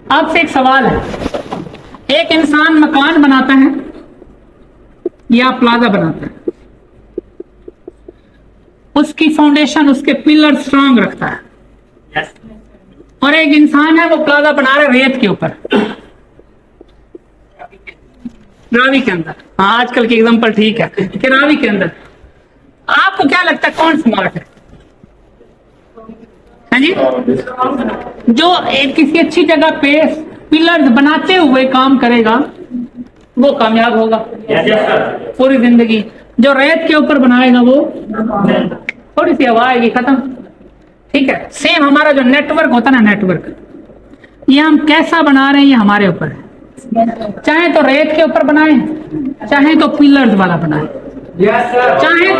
आपसे एक सवाल है, एक इंसान मकान बनाता है या प्लाजा बनाता है, उसकी फाउंडेशन, उसके पिलर स्ट्रांग रखता है। और एक इंसान है वो प्लाजा बना रहा है रेत के ऊपर, रावी के अंदर। हाँ, आजकल की एग्जांपल ठीक है कि रावी के अंदर। आपको क्या लगता है कौन स्मार्ट है? हाँ जी, जो एक किसी अच्छी जगह पे पिलर्स बनाते हुए काम करेगा वो कामयाब होगा पूरी जिंदगी। जो रेत के ऊपर बनाएगा वो थोड़ी सी हवा आएगी, खत्म। ठीक है, सेम हमारा जो नेटवर्क होता है ना, नेटवर्क, ये हम कैसा बना रहे हैं ये हमारे ऊपर है। चाहे तो रेत के ऊपर बनाएं, चाहे तो पिलर्स वाला बनाएं, चाहे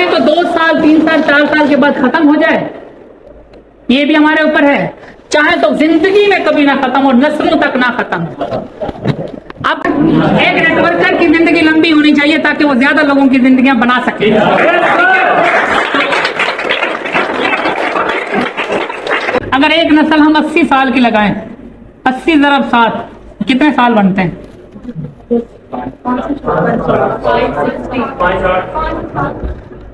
तो 2 साल 3 साल 4 साल के बाद खत्म हो जाए, ये भी हमारे ऊपर है। चाहे तो जिंदगी में कभी ना खत्म हो, नस्लों तक ना खत्म हो। अब एक नेटवर्कर की जिंदगी लंबी होनी चाहिए ताकि वो ज्यादा लोगों की जिंदगियां बना सके। अगर एक नस्ल हम 80 साल की लगाएं, 80 × 7 कितने साल बनते हैं?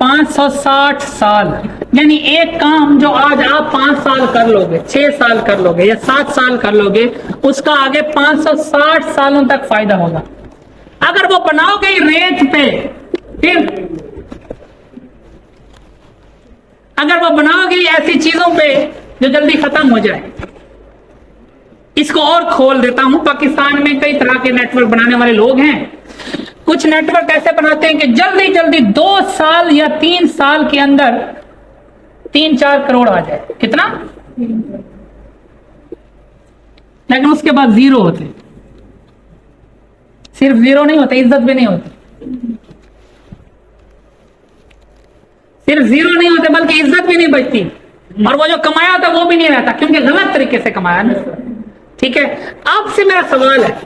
560 साल। यानी एक काम जो आज आप 5 साल कर लोगे, 6 साल कर लोगे या 7 साल कर लोगे, उसका आगे 560 सालों तक फायदा होगा। अगर वो बनाओगे रेत पे, फिर अगर वो बनाओगे ऐसी चीजों पे जो जल्दी खत्म हो जाए। इसको और खोल देता हूं, पाकिस्तान में कई तरह के नेटवर्क बनाने वाले लोग हैं। कुछ नेटवर्क ऐसे बनाते हैं कि जल्दी जल्दी 2 साल या 3 साल के अंदर 3-4 करोड़ आ जाए। कितना? लेकिन उसके बाद जीरो होते। सिर्फ जीरो नहीं होते, इज्जत भी नहीं होती। सिर्फ जीरो नहीं होते बल्कि इज्जत भी नहीं बचती, और वो जो कमाया था वो भी नहीं रहता, क्योंकि गलत तरीके से कमाया ना। ठीक है, आपसे मेरा सवाल है,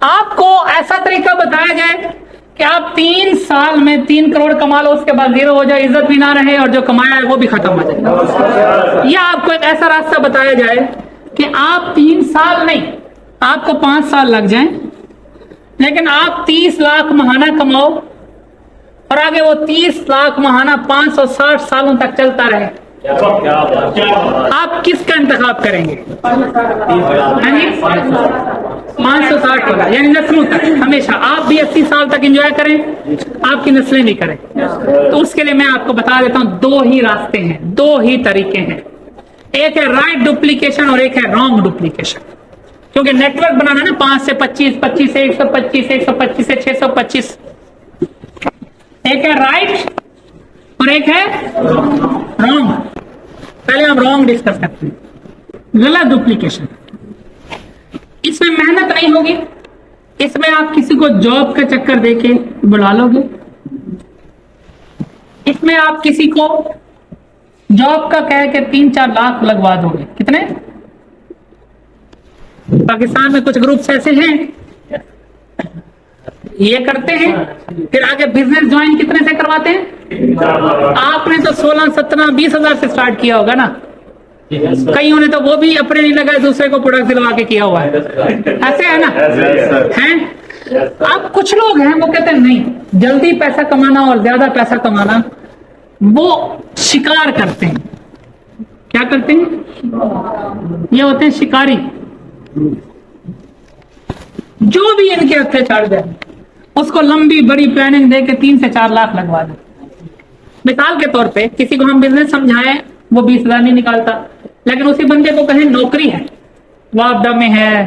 आपको ऐसा तरीका बताया जाए कि आप 3 साल में 3 करोड़ कमा लो, उसके बाद जीरो हो जाए, इज्जत भी ना रहे और जो कमाया है वो भी खत्म हो जाए। या आपको एक ऐसा रास्ता बताया जाए कि आप 3 साल नहीं, आपको 5 साल लग जाएं, लेकिन आप 30 लाख महाना कमाओ और आगे वो 30 लाख महाना 560 सालों तक चलता रहे। आप किसका इंतखाब करेंगे? 560 वाला, यानी नस्लों तक हमेशा। आप भी 80 साल तक एंजॉय करें, आपकी नस्लें भी करें। तो उसके लिए मैं आपको बता देता हूं, 2 ही रास्ते हैं, 2 ही तरीके हैं। एक है राइट डुप्लीकेशन और एक है रॉन्ग डुप्लीकेशन। क्योंकि नेटवर्क बनाना ना 5 से 25, 25 से 125, 125 से 625। एक है राइट और एक है रॉन्ग। पहले हम रॉन्ग डिस्कस करते हैं, गलत डुप्लीकेशन। इसमें मेहनत नहीं होगी, इसमें आप किसी को जॉब का चक्कर देके बुला लोगे, इसमें आप किसी को जॉब का कह के 3-4 लाख लगवा दोगे। कितने? पाकिस्तान में कुछ ग्रुप्स ऐसे हैं ये करते हैं, फिर आगे बिजनेस ज्वाइन कितने से करवाते हैं? आपने तो 16, 17, 20 हजार से स्टार्ट किया होगा ना। कईयों ने तो वो भी अपने नहीं लगाए, दूसरे को प्रोडक्ट दिलवा के किया हुआ है। ऐसे है ना? हैं? अब कुछ लोग हैं वो कहते हैं नहीं, जल्दी पैसा कमाना और ज्यादा पैसा कमाना, वो शिकार करते हैं। क्या करते हैं? ये होते हैं शिकारी। जो भी इनके हत्थे चढ़ जाए उसको लंबी बड़ी प्लानिंग दे के 3 से 4 लाख लगवा दे। मिसाल के तौर पे किसी को हम बिजनेस समझाएं, वो 20 हजार नहीं निकालता, लेकिन उसी बंदे को कहें नौकरी है, वापडा में है,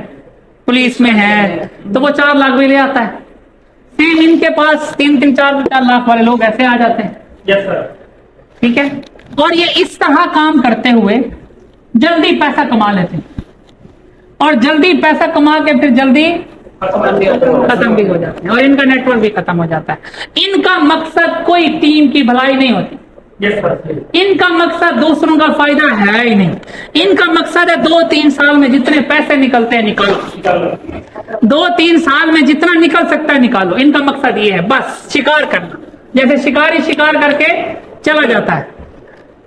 पुलिस में है, तो वो 4 लाख भी ले आता है। सेम इनके पास 3-3, 4-4 लाख वाले लोग ऐसे आ जाते हैं। Yes sir. ठीक है, और ये इस तरह काम करते हुए जल्दी पैसा कमा लेते हैं, और जल्दी पैसा कमा के फिर जल्दी खत्म भी हो जाते हैं, और इनका नेटवर्क भी खत्म हो जाता है। इनका मकसद कोई टीम की भलाई नहीं होती। इनका मकसद दूसरों का फायदा है ही नहीं। इनका मकसद है 2-3 साल में जितने पैसे निकलते हैं निकालो, 2-3 साल में जितना निकल सकता है निकालो। इनका मकसद ये है, बस शिकार करना। जैसे शिकारी शिकार करके चला जाता है,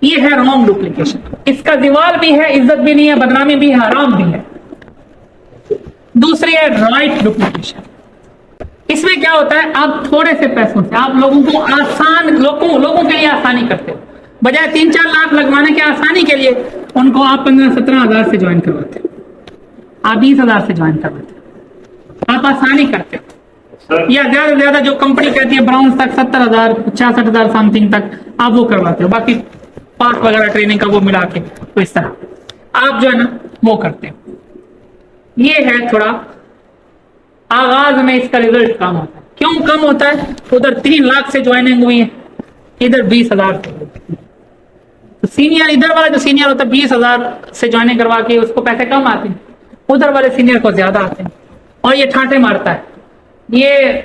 ये है रॉन्ग डुप्लीकेशन। इसका जिवाल भी है, इज्जत भी नहीं है, बदनामी भी है, हराम भी है। दूसरी है राइट डुप्लीकेशन। इसमें क्या होता है, आप थोड़े से पैसों से आप लोगों को लोगों के लिए आसानी करते हो, बजाय 3-4 लाख लगवाने के आसानी के लिए उनको आप 15-17 हजार से ज्वाइन करवाते हो, आप 20 हजार से ज्वाइन करवाते हो, आप आसानी करते हो। या ज्यादा से ज्यादा जो कंपनी कहती है ब्राउन्स तक 70,000 66,000 समथिंग तक आप वो करवाते हो, बाकी पार्ट वगैरह ट्रेनिंग का वो मिला के, तो इस तरह आप जो है ना वो करते हो। ये है थोड़ा आगाज में इसका रिजल्ट कम होता है। क्यों कम होता है? उधर 3 लाख से ज्वाइनिंग हुई है, इधर 20,000 से। तो सीनियर इधर वाला जो सीनियर होता है 20,000 से ज्वाइनिंग करवा के उसको पैसे कम आते हैं, उधर वाले सीनियर को ज्यादा आते हैं। और ये ठाटे मारता है, ये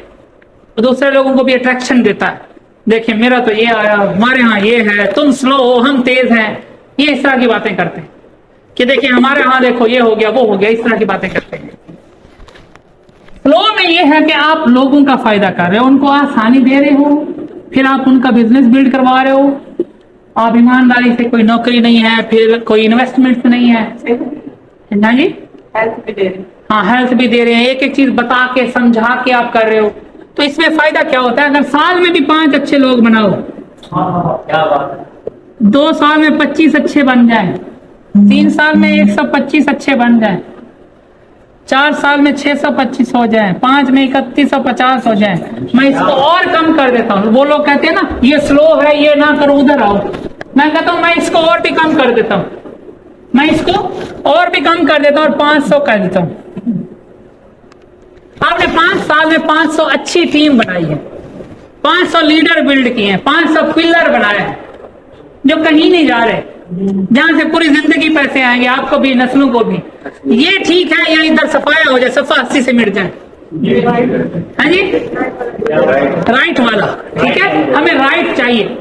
दूसरे लोगों को भी अट्रैक्शन देता है, देखिए मेरा तो ये आया, हमारे यहाँ ये है, तुम स्लो हो हम तेज हैं। ये इस तरह की बातें करते हैं कि देखिए हमारे यहाँ देखो ये हो गया वो हो गया, इस तरह की बातें करते हैं। फ्लो में ये है कि आप लोगों का फायदा कर रहे हो, उनको आसानी दे रहे हो, फिर आप उनका बिजनेस बिल्ड करवा रहे हो, आप ईमानदारी से, कोई नौकरी नहीं है, फिर कोई इन्वेस्टमेंट नहीं है ना जी, हेल्थ भी दे रहे हैं। हाँ, हेल्थ भी दे रहे हैं, एक एक चीज बता के समझा के आप कर रहे हो। तो इसमें फायदा क्या होता है, अगर साल में भी 5 अच्छे लोग बनाओ, क्या बात है, 2 साल में 25 अच्छे बन जाए, 3 साल में 125 अच्छे बन जाए, 4 साल में 625 हो जाए, 5 में 3150 हो जाए। मैं इसको और कम कर देता हूँ। वो लोग कहते हैं ना ये स्लो है, ये ना करो, उधर आओ। मैं कहता हूँ मैं इसको और भी कम कर देता हूँ, मैं इसको और भी कम कर देता हूँ और 500 कर देता हूँ। आपने 5 साल में 500 अच्छी टीम बनाई है, 500 लीडर बिल्ड किए हैं, 500 पिलर बनाए हैं जो कहीं नहीं जा रहे, जहां से पूरी जिंदगी पैसे आएंगे, आपको भी, नस्लों को भी। ये ठीक है या इधर सफाया हो जाए, सफा 80 से मिट जाए, हाँ जी, राइट वाला ठीक है, हमें राइट चाहिए।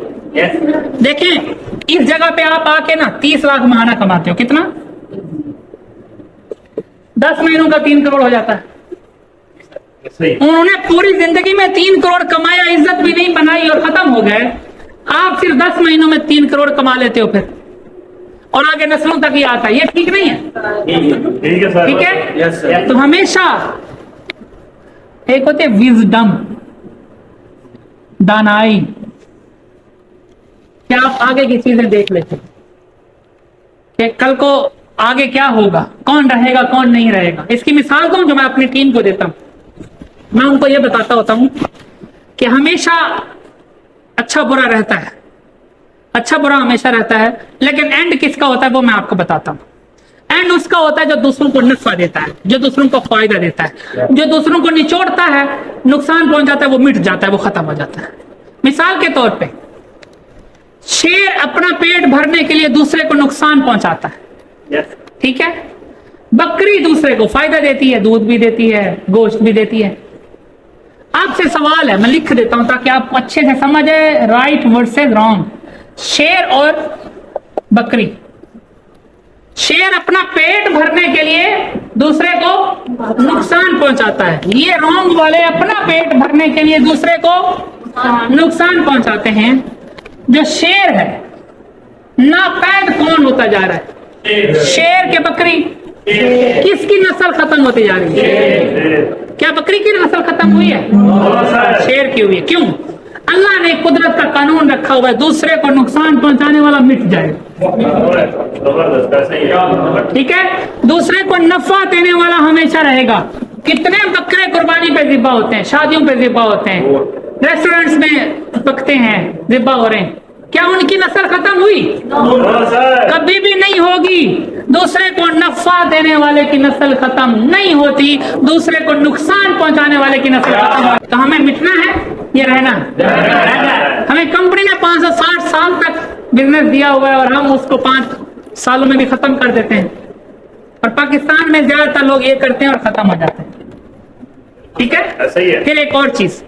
देखें इस जगह पे आप आके ना 30 लाख महीना कमाते हो, कितना? 10 महीनों का 3 करोड़ हो जाता है। उन्होंने पूरी जिंदगी में 3 करोड़ कमाया, इज्जत भी नहीं बनाई और खत्म हो गए। आप सिर्फ 10 महीनों में 3 करोड़ कमा लेते हो फिर, और आगे नस्लों तक ही आता है। ये ठीक नहीं है, ठीक है। तो हमेशा एक होते विजडम, दानाई, कि आप आगे की चीजें देख लेते कि कल को आगे क्या होगा, कौन रहेगा कौन नहीं रहेगा। इसकी मिसाल दूं जो मैं अपनी टीम को देता हूं, मैं उनको ये बताता होता हूं कि हमेशा अच्छा बुरा रहता है, अच्छा बुरा हमेशा रहता है, लेकिन एंड किसका होता है वो मैं आपको बताता हूं। एंड उसका होता है जो दूसरों को नफा देता है, जो दूसरों को फायदा देता है, जो दूसरों को निचोड़ता है, नुकसान पहुंचाता है, वो मिट जाता है, वो खत्म हो जाता है। मिसाल के तौर पे शेर अपना पेट भरने के लिए दूसरे को नुकसान पहुंचाता है, ठीक है। बकरी दूसरे को फायदा देती है, दूध भी देती है, गोश्त भी देती है। आपसे सवाल है, मैं लिख देता हूं ताकि आप अच्छे से समझे, राइट वर्सेस रॉन्ग। शेर और बकरी, शेर अपना पेट भरने के लिए दूसरे को नुकसान पहुंचाता है, ये रॉन्ग वाले अपना पेट भरने के लिए दूसरे को नुकसान पहुंचाते हैं। जो शेर है नापैद कौन होता जा रहा है, शेर के बकरी, किसकी नस्ल खत्म होती जा रही है? क्या बकरी की नस्ल खत्म हुई है? शेर की हुई है। क्यों? अल्लाह ने कुदरत का कानून रखा हुआ है, दूसरे को नुकसान पहुंचाने वाला मिट जाए, ठीक है, दूसरे को नफा देने वाला हमेशा रहेगा। कितने बकरे कुर्बानी पे जिब्बा होते हैं, शादियों पे जिब्बा होते हैं, रेस्टोरेंट्स में पकते हैं, जिब्बा हो रहे हैं। क्या उनकी नस्ल खत्म हुई? कभी भी नहीं होगी। दूसरे को नफा देने वाले की नस्ल खत्म नहीं होती, दूसरे को नुकसान पहुंचाने वाले की नस्ल खत्म होती। तो हमें मिटना है, ये रहना है। हमें कंपनी ने 560 साल तक बिजनेस दिया हुआ है और हम उसको 5 सालों में भी खत्म कर देते हैं। और पाकिस्तान में ज्यादातर लोग ये करते हैं और खत्म हो जाते हैं, ठीक है। सही है। फिर एक और चीज,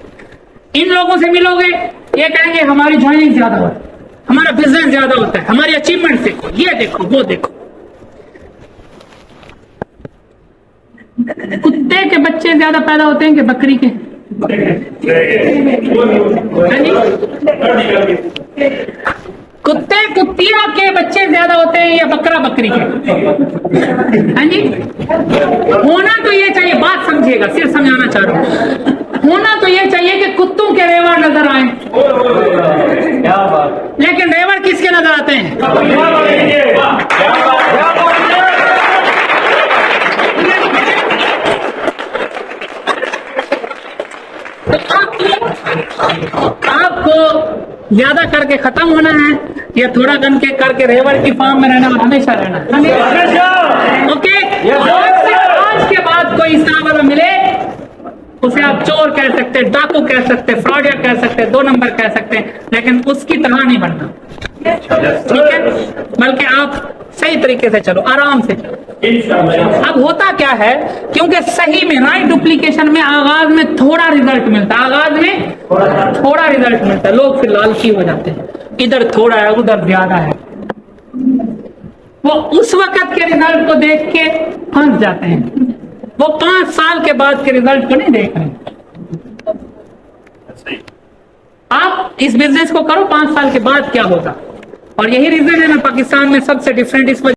इन लोगों से मिलोगे, ये कहेंगे हमारी ज्वाइनिंग ज्यादा होती है, हमारा बिजनेस ज्यादा होता है, हमारी अचीवमेंट देखो, ये देखो, वो देखो। कुत्ते के बच्चे ज्यादा पैदा होते हैं कि बकरी के? कुत्ते कुत्तिया के बच्चे ज्यादा होते हैं या बकरा बकरी के? हाँ जी, होना तो ये चाहिए, बात समझिएगा, सिर्फ समझाना चाह रहा हूं, होना तो ये चाहिए कि कुत्तों के रेवड़ नजर आए, लेकिन रेवड़ किसके नजर आते हैं? आपको ज्यादा करके खत्म होना है या थोड़ा करके रेवड़ की फार्म में रहना और हमेशा रहना है? ओके, आज के बाद कोई हिसाब वाला मिले उसे आप चोर कह सकते हैं, डाकू कह सकते हैं, फ्रॉडिया कह सकते हैं, 2 नंबर कह सकते हैं, लेकिन उसकी तरह नहीं बनना, ठीक है? बल्कि आप सही तरीके से चलो, आराम से चलो। अब होता क्या है, क्योंकि सही में राइट डुप्लीकेशन में आगाज में थोड़ा रिजल्ट मिलता है, आगाज में थोड़ा रिजल्ट मिलता है, लोग फिर लालची हो जाते हैं, इधर थोड़ा है उधर ज्यादा है, वो उस वक्त के रिजल्ट को देख के फंस जाते हैं, वो 5 साल के बाद के रिजल्ट को नहीं देख रहे। आप इस बिजनेस को करो, 5 साल के बाद क्या होगा, और यही रीजन है मैं पाकिस्तान में सबसे डिफरेंट इस